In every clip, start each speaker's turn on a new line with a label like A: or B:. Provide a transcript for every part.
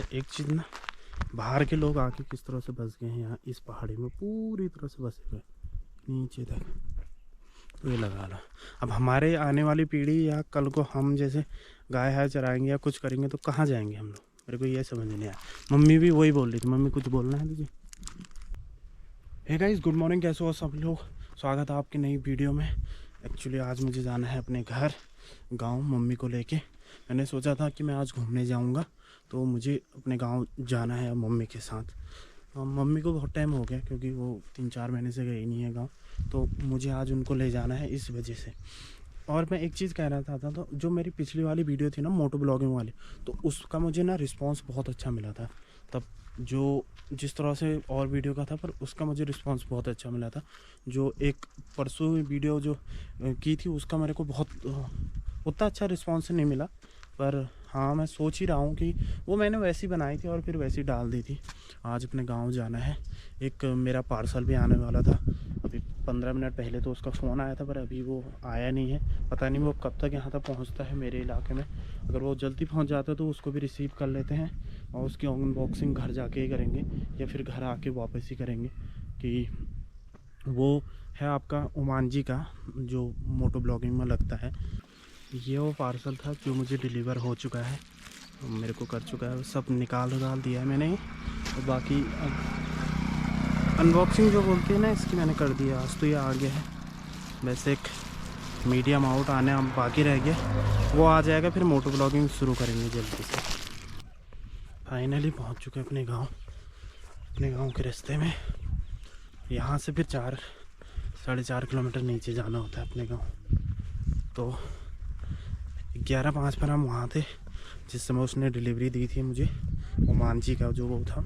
A: थे एक चीज़ ना, बाहर के लोग आके किस तरह से बस गए हैं यहाँ इस पहाड़ी में, पूरी तरह से बसे हुए नीचे तक। तो ये लगा लो, अब हमारे आने वाली पीढ़ी या कल को हम जैसे गाय है चराएंगे या कुछ करेंगे तो कहाँ जाएंगे हम लोग, मेरे को ये समझ नहीं आया। मम्मी भी वही बोल रही थी। मम्मी कुछ बोलना है तुझे? हे गाइस, गुड मॉर्निंग, कैसे हो सब लोग? स्वागत है आपकी नई वीडियो में। एक्चुअली आज मुझे जाना है अपने घर गांव मम्मी को लेके। मैंने सोचा था कि मैं आज घूमने जाऊंगा, तो मुझे अपने गांव जाना है मम्मी के साथ। मम्मी को बहुत टाइम हो गया क्योंकि वो 3-4 महीने से गई नहीं है गांव, तो मुझे आज उनको ले जाना है इस वजह से। और मैं एक चीज़ कह रहा था तो जो मेरी पिछली वाली वीडियो थी ना, मोटो ब्लॉगिंग वाली, तो उसका मुझे ना रिस्पांस बहुत अच्छा मिला था तब, जो जिस तरह से और वीडियो का था, पर उसका मुझे रिस्पांस बहुत अच्छा मिला था। जो एक परसों वीडियो जो की थी उसका मेरे को बहुत उतना अच्छा रिस्पांस नहीं मिला, पर हाँ मैं सोच ही रहा हूँ कि वो मैंने वैसी बनाई थी और फिर वैसी डाल दी थी। आज अपने गांव जाना है। एक मेरा पार्सल भी आने वाला था अभी 15 मिनट पहले, तो उसका फ़ोन आया था पर अभी वो आया नहीं है। पता नहीं वो कब तक यहाँ तक पहुँचता है मेरे इलाके में। अगर वो जल्दी पहुँच जाता है तो उसको भी रिसीव कर लेते हैं और उसकी अनबॉक्सिंग घर जाके ही करेंगे या फिर घर आके वापस ही करेंगे। कि वो है आपका ओमान जी का, जो मोटो ब्लॉगिंग में लगता है। ये वो पार्सल था जो मुझे डिलीवर हो चुका है, मेरे को कर चुका है, सब निकाल दिया है मैंने। और बाकी अनबॉक्सिंग जो बोलते हैं ना, इसकी मैंने कर दिया। आज तो ये आ गया है, वैसे एक मीडियम आउट आने बाकी रह गया, वो आ जाएगा फिर मोटो ब्लॉगिंग शुरू करेंगे जल्दी से। फाइनली पहुंच चुके अपने गांव के रास्ते में। यहाँ से फिर 4-4.5 किलोमीटर नीचे जाना होता है अपने गांव। तो 11:05 पर हम वहाँ थे जिस समय उसने डिलीवरी दी थी मुझे। ओमान जी का जो वो था,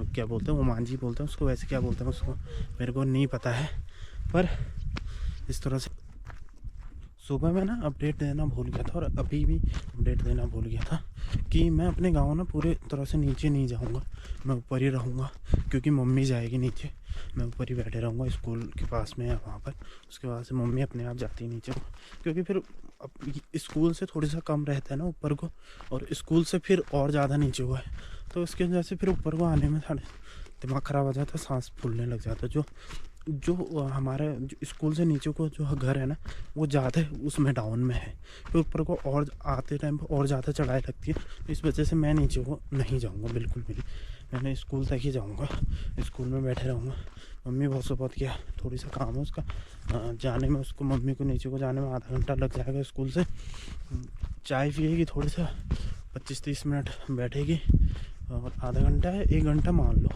A: क्या बोलते हैं, ओमान जी बोलते हैं उसको, वैसे क्या बोलते हैं उसको मेरे को नहीं पता है। पर इस तरह से सुबह में ना अपडेट देना भूल गया था और अभी भी अपडेट देना भूल गया था कि मैं अपने गांव ना पूरे तरह से नीचे नहीं जाऊंगा, मैं ऊपर ही रहूँगा। क्योंकि मम्मी जाएगी नीचे, मैं ऊपर ही बैठे रहूँगा स्कूल के पास में है वहाँ पर। उसके बाद से मम्मी अपने आप जाती है नीचे को, क्योंकि फिर स्कूल से थोड़ी सा कम रहता है ना ऊपर को, और स्कूल से फिर और ज़्यादा नीचे हुआ है, तो इसकी वजह से फिर ऊपर को आने में थोड़ा दिमाग ख़राब हो जाता है, सांस फूलने लग जाता है। जो हमारे जो स्कूल से नीचे को जो घर है ना, वो ज़्यादा उसमें डाउन में है, तो ऊपर को और आते टाइम और ज़्यादा चढ़ाई लगती है। तो इस वजह से मैं नीचे को नहीं जाऊंगा बिल्कुल भी, मैंने स्कूल तक ही जाऊंगा, स्कूल में बैठे रहूँगा। मम्मी बहुत सपोर्ट किया, थोड़ी सा काम है उसका जाने में, उसको मम्मी को नीचे को जाने में आधा घंटा लग जाएगा स्कूल से। चाय पिएगी, थोड़ी सा 25-30 मिनट बैठेगी, और आधा घंटा है 1 घंटा मान लो,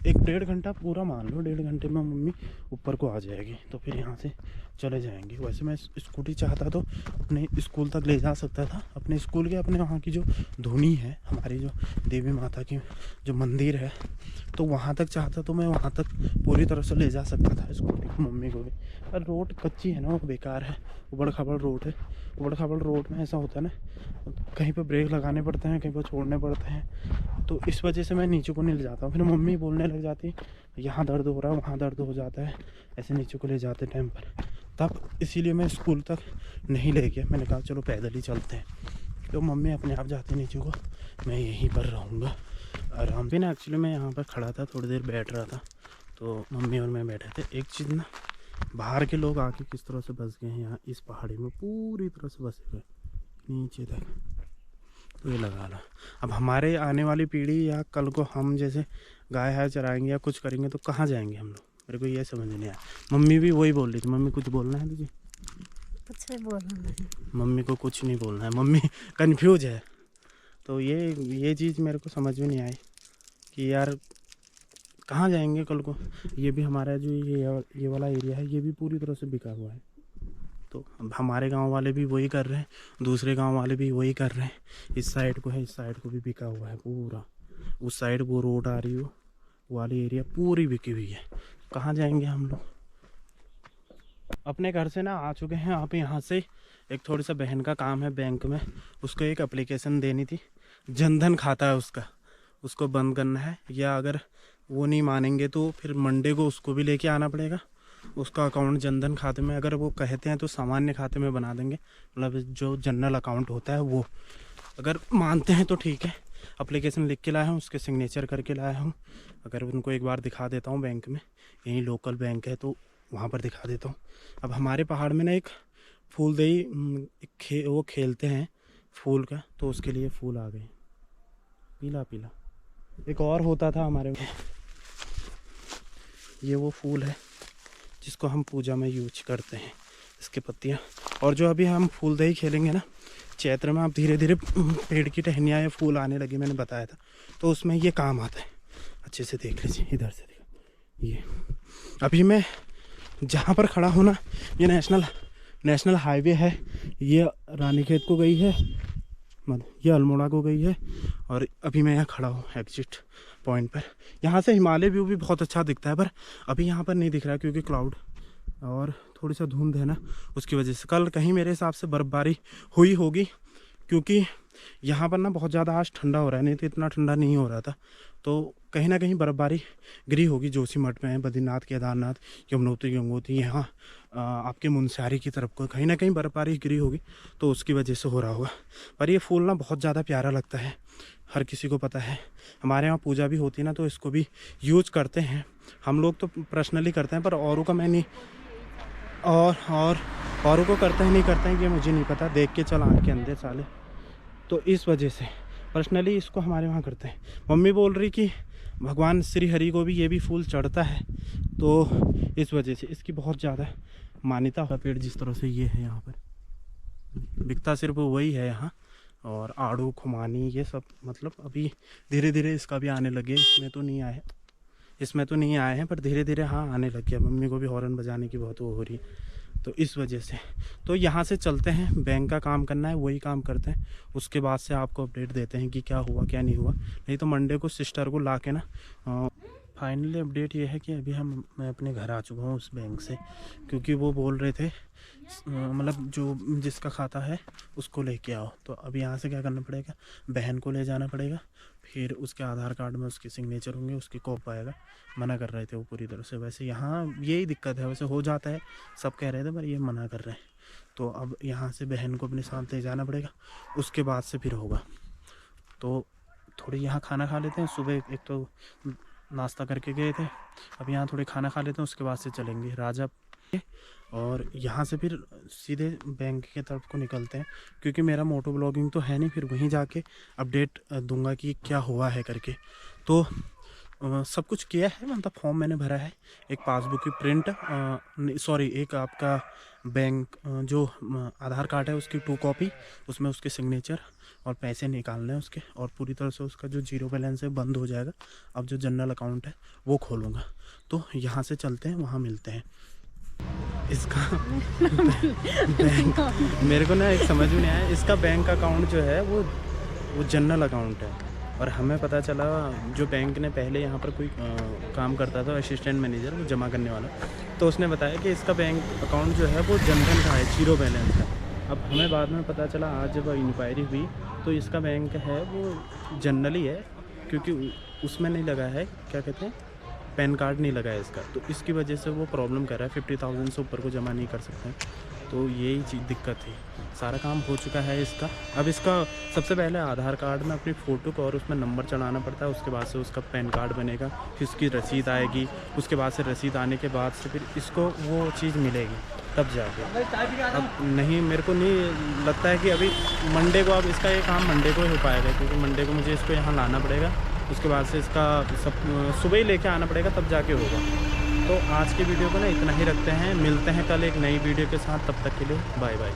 A: 1-1.5 घंटा पूरा मान लो, 1.5 घंटे में मम्मी ऊपर को आ जाएगी। तो फिर यहाँ से चले जाएंगे। वैसे मैं स्कूटी चाहता तो अपने स्कूल तक ले जा सकता था, अपने स्कूल के अपने वहाँ की जो धुनी है, हमारी जो देवी माता की जो मंदिर है, तो वहाँ तक चाहता तो मैं वहाँ तक पूरी तरह से ले जा सकता था स्कूटी को, मम्मी को भी। पर रोड कच्ची है ना, वो बेकार है, उबड़ खाबड़ रोड है। उबड़ खाबड़ रोड में ऐसा होता है ना, कहीं पर ब्रेक लगाने पड़ते हैं, कहीं पर छोड़ने पड़ते हैं, तो इस वजह से मैं नीचे को नहीं ले जाता हूँ। फिर मम्मी बोलने लग जाती है यहाँ दर्द हो रहा है, वहाँ दर्द हो जाता है, ऐसे नीचे को ले जाते टाइम पर। तब इसीलिए मैं स्कूल तक नहीं ले गया, मैंने कहा चलो पैदल ही चलते हैं। तो मम्मी अपने आप जाती नीचे को, मैं यहीं पर रहूँगा आराम से ना। एक्चुअली मैं यहाँ पर खड़ा था, थोड़ी देर बैठ रहा था, तो मम्मी और मैं बैठे थे। एक चीज़ ना, बाहर के लोग आके किस तरह से बस गए हैं यहाँ इस पहाड़ी में, पूरी तरह से बसे हुए नीचे तक। तो ये लगा लो, अब हमारे आने वाली पीढ़ी या कल को हम जैसे गाय है चराएंगे या कुछ करेंगे तो कहाँ जाएंगे हम लोग, मेरे को ये समझ नहीं आया। मम्मी भी वही बोल रही थी। मम्मी कुछ बोलना है तुझे?
B: कुछ नहीं बोलना है।
A: मम्मी को कुछ नहीं बोलना है, मम्मी कंफ्यूज है। तो ये चीज़ मेरे को समझ में नहीं आई कि यार कहाँ जाएंगे कल को। ये भी हमारा जो ये वाला एरिया है, ये भी पूरी तरह से बिका हुआ है। तो हमारे गांव वाले भी वही कर रहे हैं, दूसरे गांव वाले भी वही कर रहे हैं। इस साइड को है, इस साइड को भी बिका हुआ है पूरा। उस साइड वो रोड आ रही हो, वो वाली एरिया पूरी बिकी हुई है। कहाँ जाएंगे हम लोग? अपने घर से ना आ चुके हैं। आप यहाँ से एक थोड़ी सा बहन का काम है बैंक में, उसको एक एप्लीकेशन देनी थी, जनधन खाता है उसका, उसको बंद करना है। या अगर वो नहीं मानेंगे तो फिर मंडे को उसको भी लेके आना पड़ेगा। उसका अकाउंट जनधन खाते में, अगर वो कहते हैं तो सामान्य खाते में बना देंगे, मतलब जो जनरल अकाउंट होता है वो। अगर मानते हैं तो ठीक है, एप्लीकेशन लिख के लाया हूँ, उसके सिग्नेचर करके लाया हूँ। अगर उनको एक बार दिखा देता हूँ बैंक में, यहीं लोकल बैंक है तो वहाँ पर दिखा देता हूँ। अब हमारे पहाड़ में ना एक फूलदेई वो खेलते हैं फूल का, तो उसके लिए फूल आ गए पीला पीला। एक और होता था हमारे में, ये वो फूल है जिसको हम पूजा में यूज करते हैं, इसके पत्तियाँ। और जो अभी हम फूलदेई खेलेंगे ना चैत्र में, आप धीरे धीरे पेड़ की टहनियाँ या फूल आने लगी, मैंने बताया था, तो उसमें ये काम आता है। अच्छे से देख लीजिए, इधर से देखो। ये अभी मैं जहाँ पर खड़ा हूँ ना, ये नेशनल हाईवे है। ये रानीखेत को गई है, ये अल्मोड़ा को गई है, और अभी मैं यहाँ खड़ा हूँ एग्जिट पॉइंट पर। यहाँ से हिमालय व्यू भी बहुत अच्छा दिखता है, पर अभी यहाँ पर नहीं दिख रहा क्योंकि क्लाउड और थोड़ी सा धुंध है ना, उसकी वजह से। कल कहीं मेरे हिसाब से बर्फ़बारी हुई होगी, क्योंकि यहाँ पर ना बहुत ज़्यादा आज ठंडा हो रहा है, नहीं तो इतना ठंडा नहीं हो रहा था। तो कहीं ना कहीं बर्फ़बारी गिरी होगी। जोशीमठ में, बद्रीनाथ, केदारनाथ, यमुनोत्री, गंगोत्री, यहाँ आपके मुनस्यारी की तरफ को कहीं ना कहीं बर्फ़बारी गिरी होगी, तो उसकी वजह से हो रहा होगा। पर ये फूल ना बहुत ज़्यादा प्यारा लगता है, हर किसी को पता है। हमारे यहाँ पूजा भी होती है ना, तो इसको भी यूज करते हैं हम लोग, तो पर्सनली करते हैं, पर औरों का मैं नहीं, और औरों को करते हैं नहीं करते हैं ये मुझे नहीं पता, देख के चल आँख के अंदर साले। तो इस वजह से पर्सनली इसको हमारे वहाँ करते हैं। मम्मी बोल रही कि भगवान श्री हरि को भी ये भी फूल चढ़ता है, तो इस वजह से इसकी बहुत ज़्यादा मान्यता है। पेड़ जिस तरह से ये है यहाँ पर बिकता सिर्फ वही है यहाँ, और आड़ू, खुमानी, ये सब मतलब अभी धीरे धीरे इसका भी आने लगे। इसमें तो नहीं आए हैं, पर धीरे धीरे हाँ आने लग गया। मम्मी को भी हॉर्न बजाने की बहुत वो हो रही है, तो इस वजह से। तो यहाँ से चलते हैं, बैंक का काम करना है, वही काम करते हैं, उसके बाद से आपको अपडेट देते हैं कि क्या हुआ क्या नहीं हुआ। नहीं तो मंडे को सिस्टर को ला के ना, फाइनली अपडेट ये है कि अभी मैं अपने घर आ चुका हूँ उस बैंक से, क्योंकि वो बोल रहे थे मतलब जो जिसका खाता है उसको लेके आओ। तो अभी यहाँ से क्या करना पड़ेगा, बहन को ले जाना पड़ेगा, फिर उसके आधार कार्ड में उसके सिग्नेचर होंगे, उसकी कॉप आएगा। मना कर रहे थे वो पूरी तरह से। वैसे यहाँ यही दिक्कत है, वैसे हो जाता है, सब कह रहे थे, पर ये मना कर रहे हैं। तो अब यहाँ से बहन को अपने साथ ले जाना पड़ेगा, उसके बाद से फिर होगा। तो थोड़ी यहाँ खाना खा लेते हैं। सुबह एक तो नाश्ता करके गए थे, अब यहाँ थोड़ी खाना खा लेते हैं, उसके बाद से चलेंगे राजा, और यहाँ से फिर सीधे बैंक की तरफ को निकलते हैं, क्योंकि मेरा मोटो ब्लॉगिंग तो है नहीं, फिर वहीं जाके अपडेट दूंगा कि क्या हुआ है करके। तो सब कुछ किया है, मतलब फॉर्म मैंने भरा है, एक पासबुक की प्रिंट, एक आपका बैंक जो आधार कार्ड है उसकी 2 कॉपी, उसमें उसके सिग्नेचर और पैसे निकालने हैं उसके, और पूरी तरह से उसका जो जीरो बैलेंस है बंद हो जाएगा। अब जो जनरल अकाउंट है वो खोलूँगा। तो यहाँ से चलते हैं, वहाँ मिलते हैं। इसका बैंक मेरे को ना एक समझ में नहीं आया, इसका बैंक अकाउंट जो है वो जनरल अकाउंट है, और हमें पता चला जो बैंक ने पहले यहाँ पर कोई काम करता था, असिस्टेंट मैनेजर, वो जमा करने वाला, तो उसने बताया कि इसका बैंक अकाउंट जो है वो जनरल का है, जीरो बैलेंस का। अब हमें बाद में पता चला, आज जब इंक्वायरी हुई, तो इसका बैंक है वो जनरल ही है, क्योंकि उसमें नहीं लगा है, क्या कहते हैं, पैन कार्ड नहीं लगा है इसका, तो इसकी वजह से वो प्रॉब्लम कर रहा है, 50,000 से ऊपर को जमा नहीं कर सकते हैं। तो यही चीज़ दिक्कत थी। सारा काम हो चुका है इसका। अब इसका सबसे पहले आधार कार्ड में अपनी फ़ोटो को और उसमें नंबर चढ़ाना पड़ता है, उसके बाद से उसका पैन कार्ड बनेगा, फिर उसकी रसीद आएगी, उसके बाद से रसीद आने के बाद से फिर इसको वो चीज़ मिलेगी, तब जाके। अब नहीं, मेरे को नहीं लगता है कि अभी मंडे को, अब इसका ये काम मंडे को ही हो पाएगा, क्योंकि मंडे को मुझे इसको यहाँ लाना पड़ेगा, उसके बाद से इसका सब सुबह ही लेके आना पड़ेगा, तब जाके होगा। तो आज की वीडियो को ना इतना ही रखते हैं, मिलते हैं कल एक नई वीडियो के साथ, तब तक के लिए बाय बाय।